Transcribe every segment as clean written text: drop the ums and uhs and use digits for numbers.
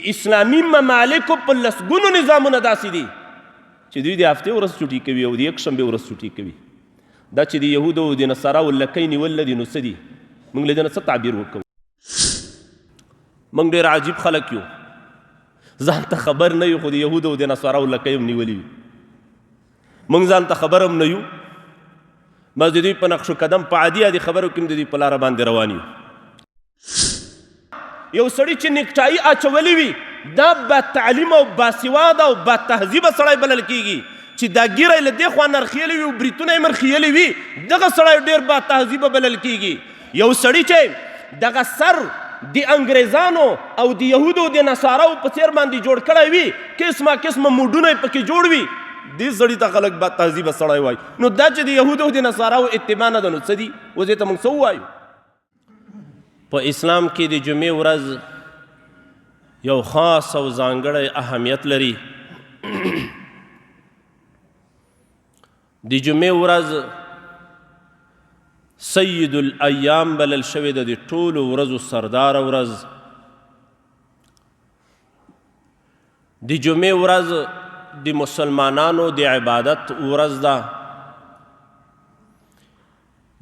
د اسلامي ممالکو په لسګونو نظامونه داسې دي چې دوی د هفتې ورځ چوټي کوي او د یکشنبې ورځ چوټي کوي. دا چې د یهودو او د نصاراو لکۍ نیول نه دي نو څه دي؟ موږ له دې نه څه تعبیر وکړو؟ موږ ډېر عجیب خلک یو، ځان ته خبر نه یو خو د یهودو او د نصاراو لکۍ هم نیولي وي. موږ ځان ته خبر هم نه یو، بس د دوی په نقش و قدم په عادي عادي خبرو کې هم د دوی په لاره باندې روان یو. یو سړي چې نیکټایي اچولی وي دا با تعلیم او باسواده او با تهذیبه سړی بلل کېږي. چې دا ګیره یې له دې خوا نرخیلې وي او بریتونه یې مرخیلې وي دغه سړی ډېر با تهذیبه بلل کېږي. یو سړي چې دغه سر د انګریزانو او د یهودو او د نصاراو په څېر باندې جوړ کړی وي، قسمه قسمه موډونه یې پکې جوړ وي، دې سړي ته خلک با تهذیبه سړی وایي. نو دا چې د یهودو او د نصاراو اتباع نه ده نو څه دي؟ اوس دې ته موږ څه ووایو؟ په اسلام کې د جمعې ورځ یو خاص او ځانګړی اهمیت لري. د جمعې ورځ سید الایام بلل شوې ده، د ټولو ورځو سرداره ورځ. د جمعې ورځ د مسلمانانو د عبادت ورځ ده.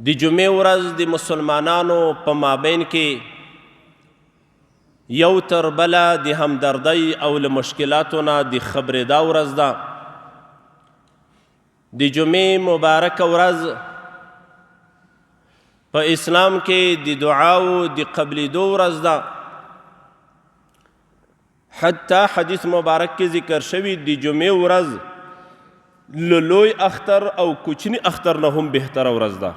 د جمعې ورځ د مسلمانانو په مابین کې یو تر بله د همدردۍ او له مشکلاتو نه د خبرېدا ورځ ده. د جمعې مبارکه ورځ په اسلام کې د دعاو د قبلېدو ورځ ده. حتی حدیث مبارک کې ذکر شوي د جمعې ورځ له لوی اختر او کوچني اختر نه هم بهتره ورځ ده.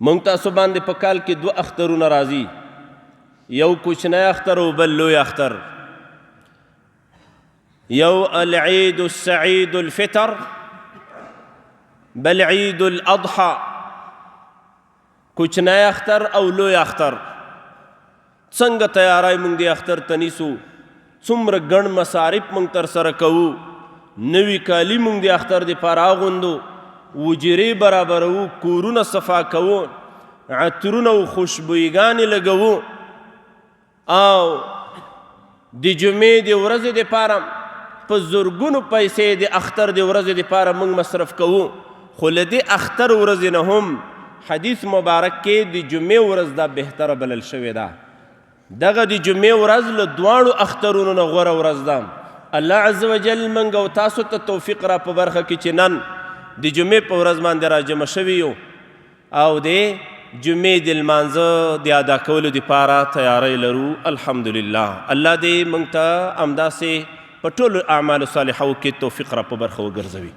موږ تاسو باندې په کال کې 2 اخترونه راځي، یو کوچنی اختر او بل لوی اختر. یو العید السعید الفطر، بل عید الاضحى. کوچنی اختر او لوی اختر. څنګه تیاری موږ د اختر ته نیسو، څومره ګڼ مصارف موږ ترسره کوو، نوي کالي موږ د اختر دپاره اغوندو، وجرې برابروو، کورونه صفا کوو، عطرونه او خوشبویګانې لګوو، او د جمعې د ورځې دپاره په زرګونو پیسې د اختر د ورځې دپاره موږ مصرف کوو. خو له دې اختر ورځې نه هم حدیث مبارک کې د جمعې ورځ دا بهتره بلل شوې ده. دغه د جمعې ورځ له دواړو اخترونو نه غوره ورځ ده. الله عز وجل موږ او تاسو ته توفیق را په برخه کې چې نن د جمعې په ورځ باندې راجمع شوي یو او د جمعې د لمانځه د ادا کولو دپاره تیاری لرو. الحمدلله. الله دې موږ ته همداسې په ټولو اعمالو صالحو کې توفیق را په برخه وګرځوي.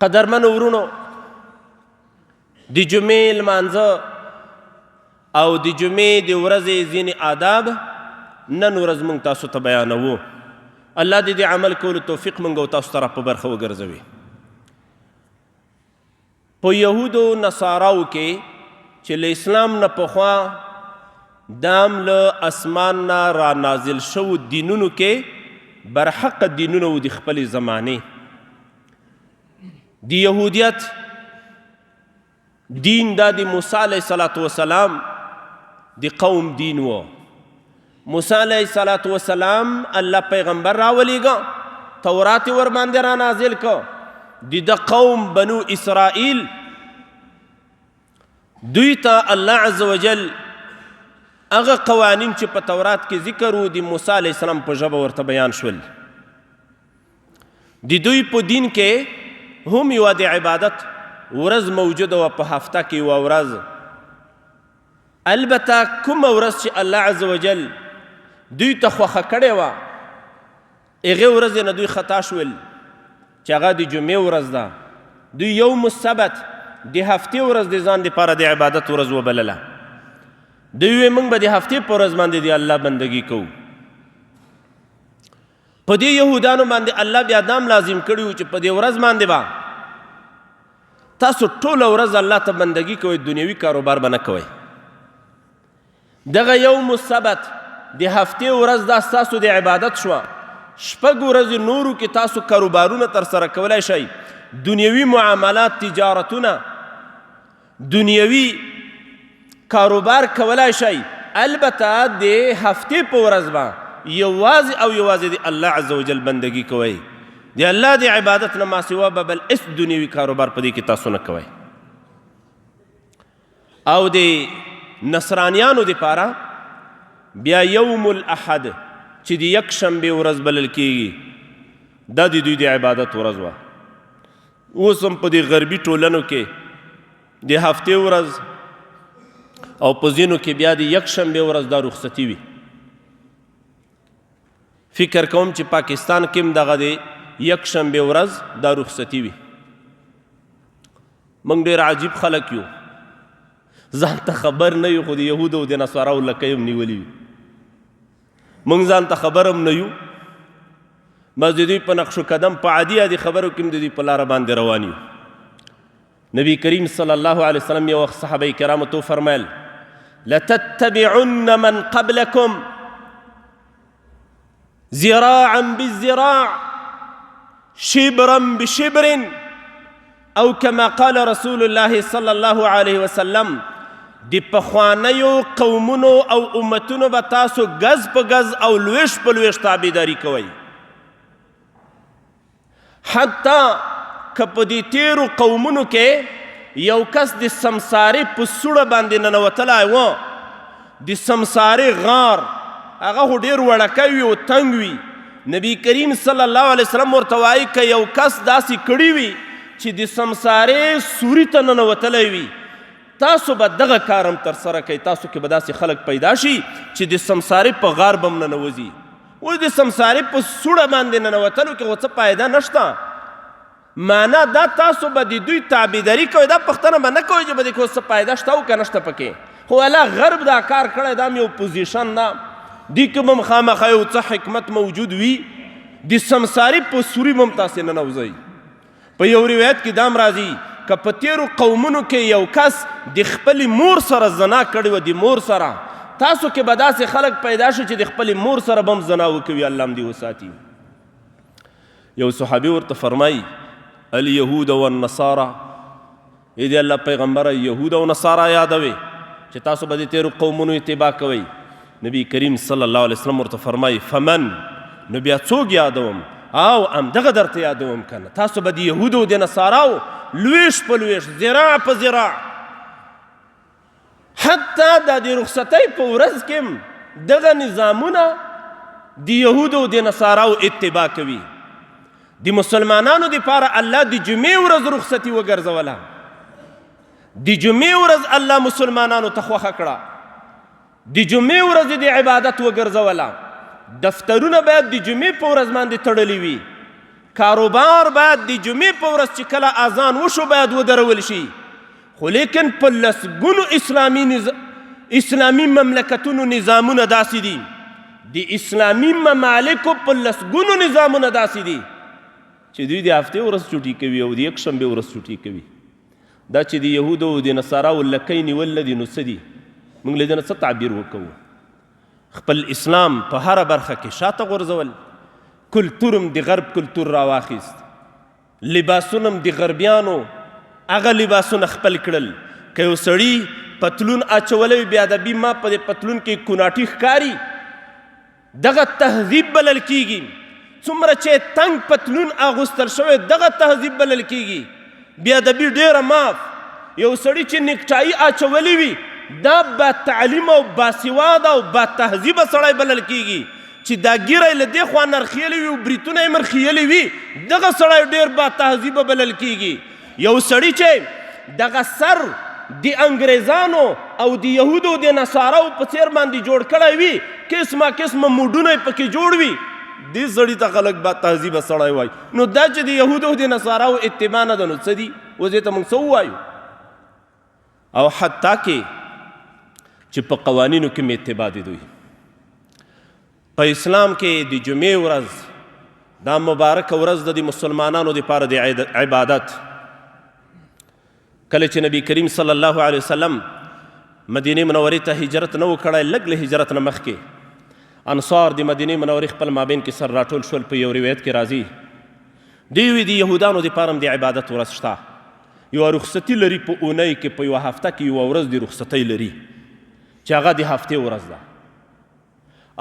قدرمنو ورونو، د جمعې لمانځه او د جمعې د ورځې ځینې آداب نن ورځ موږ تاسو ته بیانوو. الله دې د عمل کولو توفیق موږ او تاسو ته را په برخه وګرځوي. په یهودو نصاراو کې چې له اسلام نه پخوا دام له اسمان نه را نازل شوو دینونو کې برحق دینونه و د خپلې زمانې. د یهودیت دین دا د موسی علیه صلات وسلام د قوم دین و. موسی علیه صلات وسلام الله پیغمبر راولیږه، تورات ور باندې را نازل که. د قوم بنو اسرائیل دوی ته الله عز وجل هغه قوانین چې په تورات کې ذکر و د موسی علیه السلام په ژبه ورته بیان شول. د دوی په دین کې هم یوه د عبادت ورځ موجوده وه، په هفته کې یوه ورځ. البته کومه ورځ چې الله عز وجل دوی ته خوښه کړې وه هغې ورځې نه دوی خطا شول چې هغه د جمعې ورځ ده. دوی یوم السبت د هفتې ورځ د ځان دپاره د عبادت ورځ وبلله. دوی وی موږ به د هفتې په ورځ باندې د الله بندګي کوو. په دې یهودانو باندې الله بیا دام لازم کړي و چې په دې ورځ باندې به تاسو ټوله ورځ الله ته بندګي کوئ، دنیوي کاروبار به نه کوئ. دغه یوم السبت د هفتې ورځ دا ستاسو د عبادت شوه. 6 ورځې نورو کې تاسو کاروبارونه ترسره کولی شئ، دنیوي معاملات، تجارتونه، دنیوي کاروبار کولی شئ. البته د هفتې په ورځ به یوازې او یوازې د الله عز وجل بندگی کوئ. د الله د عبادت نه ماسوا به بل هېڅ دنیوي کاروبار په دې کې تاسو نه کوئ. او د نصرانیانو دپاره بیا یوم الاحد چې د یکشنبې ورځ بلل کېږي دا د دوی د عبادت ورځ وه. اوس هم په دې غربي ټولنو کې د هفتې ورځ او په ځینو کې بیا د یکشنبې ورځ دا رخصتي وي. فکر کوم چې پاکستان کې هم دغه د یکشنبې ورځ دا رخصتي وي. موږ ډېر عجیب خلک یو، ځان ته خبر نه یو خو د یهودو او د نصاراو لکۍ هم نیولي وي. موږ ځان ته خبر هم نه یو، بس د دوی په نقش و قدم په عادي عادي خبرو کې هم د دوی په لاره باندې روان یو. نبی کریم صلی الله علیه وسلم یو وخت صحابه کرامو ته وفرمیل لتتبعن من قبلکم ذراعا بالذراع شبرا بشبر او کما قال رسول الله صلی الله علیه وسلم د پخوانیو قومونو او امتونو به تاسو گز په گز او لویش په لویش تابعداري کوئ. حتی که په دې تیرو قومونو کې یو کس د سمسارې په سوړه باندې ننوتلی و، د سمسارې غار هغه خو ډېر وړکی وي او تنګ وي. نبی کریم صلی الله علیه وسلم ورته وایي که یو کس داسې کړي وي چې د سمسارې سوري ته ننوتلی وي تاسو به دغه کار هم ترسره کوئ. تاسو کې به داسې خلک پیدا شي چې د سمسارې په غار به هم ننوځي. اوس د سمسارې په سوړه باندې ننوتلو کې خو څه فایده نشته. معنا دا تاسو به د دوی تابعداري کوئ، دا پوښتنه به نه کوئ چې به د کې اوس څه فایده شته او که نشته پکې. خو الله غرب دا کار کړی، دا هم یو پوزیشن ده، دې کې به هم خامخا یو څه حکمت موجود وي. د سمسارې په سوري به هم تاسې ننوځئ. په یو روایت کې دا هم راځي که په تیرو قومونو کې یو کس د خپلې مور سره زنا کړې وه، د مور سره، تاسو کې به داسې خلک پیدا شي چې د خپلې مور سره به هم زنا وکوي. الله هم دې وساتي. یو صحابي ورته فرمایي الیهود والنصارى، ای د الله پیغمبره یهود او نصارا یادوي چې تاسو به د تیرو قومونو اتباع کوئ. نبی کریم صلی الله علیه وسلم ورته فرمایي فمن، نو بیا څوک یادوم؟ او همدغه درته یادوم که نه، تاسو به د یهودو او د نصاراو لویش په لویش، ذراع په ذراع، حتی دا د رخصتۍ په ورځ کې هم دغه نظامونه د یهودو او د نصاراو اتباع کوي. د مسلمانانو دپاره الله د جمعې ورځ رخصتي وګرځوله. د جمعې ورځ الله مسلمانانو ته خوښه کړه، د جمعې ورځ د عبادت وګرځوله. دفترونه باید د جمعې په ورځ باندې تړلي وي. کاروبار باید د جمعې په ورځ چې کله اذان وشو باید ودرول شي. خو لیکن په لسګونو اسلامي مملکتونو نظامونه داسې دي، د اسلامي ممالکو په لسګونو نظامونه داسې دي چې دوی د هفتې ورځ چوټي کوي او د یکشنبې ورځ چوټي کوي. دا چې د یهودو او د نصاراو لکۍ نیول نه دي، نو څه دي؟ موږ له دې نه څه تعبیر وکوو؟ خپل اسلام په هره برخه کې شاته غورځول، کلتور هم د غرب کلتور راواخیست، لباسونه هم د غربیانو هغه لباسونه خپل کړل. که یو سړي پتلون اچولی وي بې ادبي ما په دې پتلون کې کوناټي ښکاري، دغه تهذیب بلل کیږي. څومره چې تنګ پتلون اغوستل شوی دغه تهذیب بلل کیږي. بې ادبي ډېره معاف. یو سړي چې نیکټایي اچولی وي دا با تعلیم او باسواده او با تهذیبه سړی بلل کیږي. چې دا ګیره له دې خوا نرخیلی وي او بریتونه یې مرخیلی وي دغه سړی ډېر با تهذیبه بلل کیږي. یو سړي چې دغه سر د انګریزانو او د یهودو د نصاراو په څیر باندې جوړ کړی وي، قسمه قسمه موډونه یې پکې جوړ وي، دې سړي ته خلک با تهذیبه سړی وایي. نو دا چې د یهودو او د نصاراو اتباع نه ده نو څه دي؟ اوس دې ته موږ څه ووایو؟ او حتی کې چې په قوانینو کې مې اتباع د دوی په اسلام کې د جمعې ورځ دا مبارکه ورځ د مسلمانانو دپاره د عبادت. کله چې نبی کریم صلی الله علیه وسلم مدینې منورې ته هجرت نه و کړی، لږ له هجرت نه مخکې انصار د مدینې منورې خپل مابین کې سر راټول شول. په یو روایت کې راځي دوی وی د یهودانو دپاره هم د عبادت ورځ شته، یوه رخصتي لري په اونۍ کې، په یوه هفته کې یوه ورځ د رخصتۍ لري. چې هغه د هفتې ورځ ده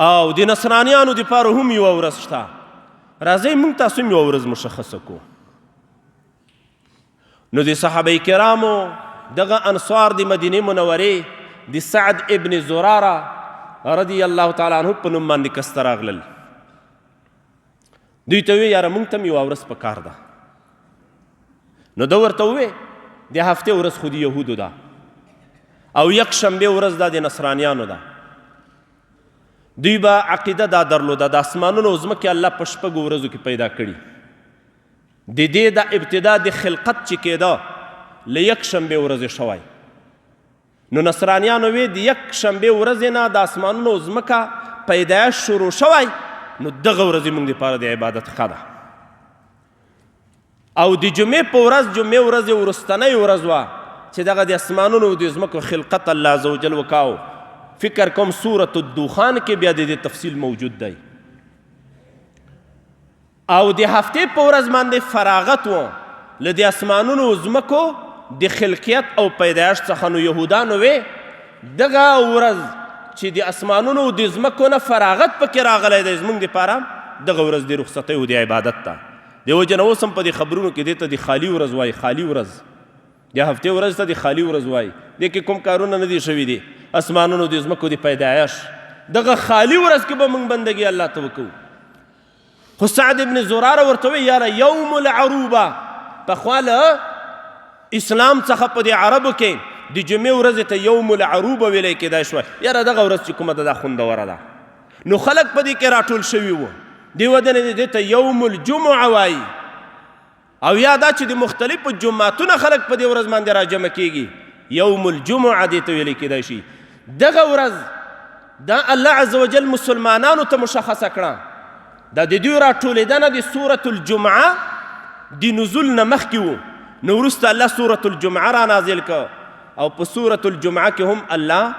او د نصرانیانو دپاره هم یوه ورځ شته. راځئ موږ تاسو هم یوه ورځ مشخصه کړو. نو د صحابه کرامو دغه انصار د مدینې منورې د سعد ابن زراره رضی الله تعالی عنه په نوم باندې کسته راغلل. دوی ته وی یاره موږ ته هم یوه ورځ په کار ده. نو ده ورته ووی د هفتې ورځ خو د یهودو ده او یک شنبې ورځ دا د نصرانیانو ده. دوی به عقیده دا درلوده د اسمانونو او ځمکې الله په شپږو ورځو کې پیدا کړي. د دې د ابتدا د خلقت چې کېده له یک شنبې ورځې شوی. نو نصرانیانو وی د یک شنبې ورځې نه د اسمانونو او ځمکه پیدایش شروع شوی نو دغه ورځې موږ دپاره د عبادت ښه ده. او د جمعې په ورځ جمعې ورځې وروستنۍ ورځ وه چې دغه د اسمانونو او د ځمکو خلقت الله عز وجل وکاو. فکر کوم سورة الدخان کې بیا د دې تفصیل موجود دی. او د هفتې په ورځ باندې فراغت و له د اسمانونو او ځمکو د خلقیت او پیدایش څخه. نو یهودانو وی دغه ورځ چې د اسمانونو او د ځمکو نه فراغت پکې راغلی دی زموږ دپاره دغه ورځ د رخصتۍ او د عبادت ته. د وجه نه اوس هم په دې خبرونو کې دې ته د خالي ورځ وایي. خالي ورځ د هفتې ورځ ته د خالي ورځ وایي. دې کې کوم کارونه نه دي شوي دي اسمانونو د ځمکو د پیدایش. دغه خالي ورځ کې به موږ بندګي الله ته وکړو. خو سعد ابن زراره ورته وی یاره یوم العروبه پخوا له اسلام څخه په دې عربو کې د جمعې ورځې ته یوم العروبه ویلی کېدای شوی. یاره دغه ورځ چې کومه ده دا خوندوره ده. نو خلک په دې کې راټول شوي وو. دې وجه نه دې ته یوم الجمعه وایي. او یا دا چې د مختلفو جمعاتونه خلک په دې ورځ باندې راجمع کېږي یوم الجمعه دې ته ویلی کېدای شي. دغه ورځ دا الله عز وجل مسلمانانو ته مشخصه کړه. دا د دوی راټولېدنه د سورة الجمعه د نزول نه مخکې و. نو وروسته الله سورة الجمعه را نازل که او په سورة الجمعه کې هم الله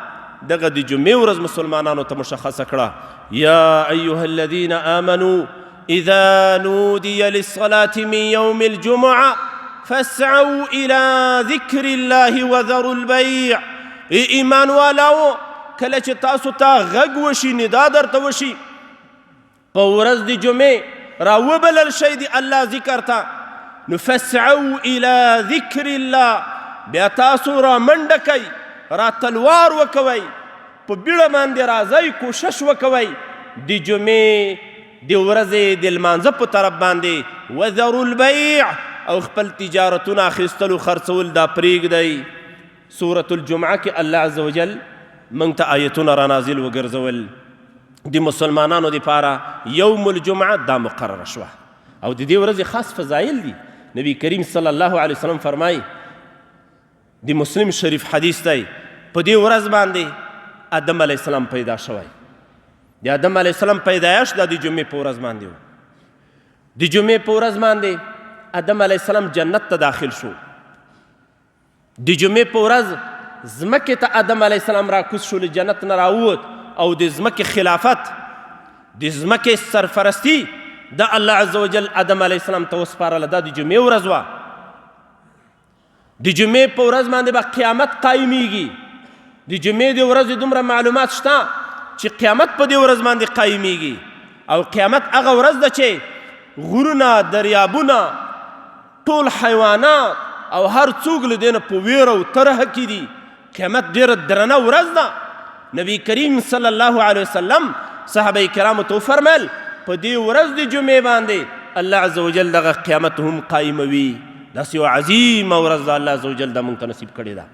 دغه د جمعې ورځ مسلمانانو ته مشخصه کړه. یا ایها الذین آمنوا اذا نودی للصلاة من یوم الجمعه فاسعوا الى ذکر الله وذروا البیع. ایمان والاو کله چې تاسو ته غږ وشي ندا درته وشي په ورځ د جمعې راوبلل شئ د الله ذکر ته نو فاسعوا الى ذکر الله بیا تاسو را منډه کوئ را تلوار وکوئ په بیړه باندې راځئ کوشش وکوئ د جمعې د ورځې د لمانځه په طرف باندې وذروا البیع او خپل تجارتونه اخیستل او خرڅول دا پرېږدئ. سورة الجمعه کې الله عز وجل موږ ته آیتونه را نازل وګرځول. د مسلمانانو دپاره یوم الجمعه دا مقرره شوه او د دې ورځې خاص فضایل دي. نبی کریم صلی الله علیه وسلم فرمایي د مسلم شریف حدیث دی په دې ورځ باندې آدم علیه السلام پیدا شوی. د آدم علیه السلام پیدایش دا د جمعې په ورځ باندې و. د جمعې په ورځ باندې آدم علیه السلام جنت ته داخل شو. د جمعې په ورځ ځمکې ته آدم علیه السلام راکوز شو له جنت نه راووت او د ځمکې خلافت د ځمکې سرپرستي د الله عز وجل آدم علیه السلام ته وسپارله. دا د جمعې ورځ وه. د جمعې په ورځ باندې به قیامت قایمیږي. د جمعې د ورځې دومره معلومات شته چې قیامت په دې ورځ باندې قایمیږي. او قیامت هغه ورځ ده چې غرونه دریابونه ټول حیوانات او هر څوک له دې نه په ویره او ترهه کې دي. قیامت ډېره درنه ورځ ده. نبی کریم صلی الله علیه وسلم صحابه کرامو ته وفرمیل په دې ورځ د جمعې باندې الله عز وجل دغه قیامت هم قایموي. داسې یوه عظیمه ورځ ده الله عز وجل دا موږ ته نصیب کړې ده.